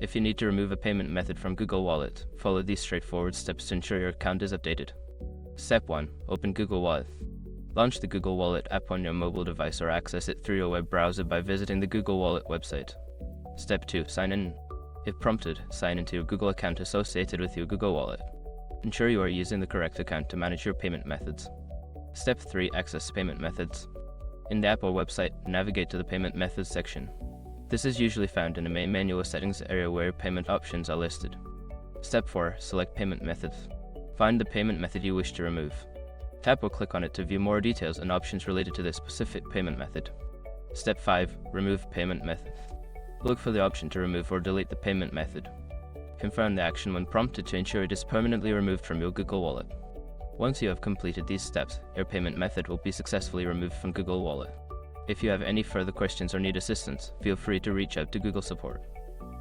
If you need to remove a payment method from Google Wallet, follow these straightforward steps to ensure your account is updated. Step 1. Open Google Wallet. Launch the Google Wallet app on your mobile device or access it through your web browser by visiting the Google Wallet website. Step 2. Sign in. If prompted, sign into your Google account associated with your Google Wallet. Ensure you are using the correct account to manage your payment methods. Step 3. Access payment methods. In the app or website, navigate to the Payment Methods section. This is usually found in the main menu or settings area where payment options are listed. Step 4. Select payment methods. Find the payment method you wish to remove. Tap or click on it to view more details and options related to the specific payment method. Step 5. Remove payment method. Look for the option to remove or delete the payment method. Confirm the action when prompted to ensure it is permanently removed from your Google Wallet. Once you have completed these steps, your payment method will be successfully removed from Google Wallet. If you have any further questions or need assistance, feel free to reach out to Google Support.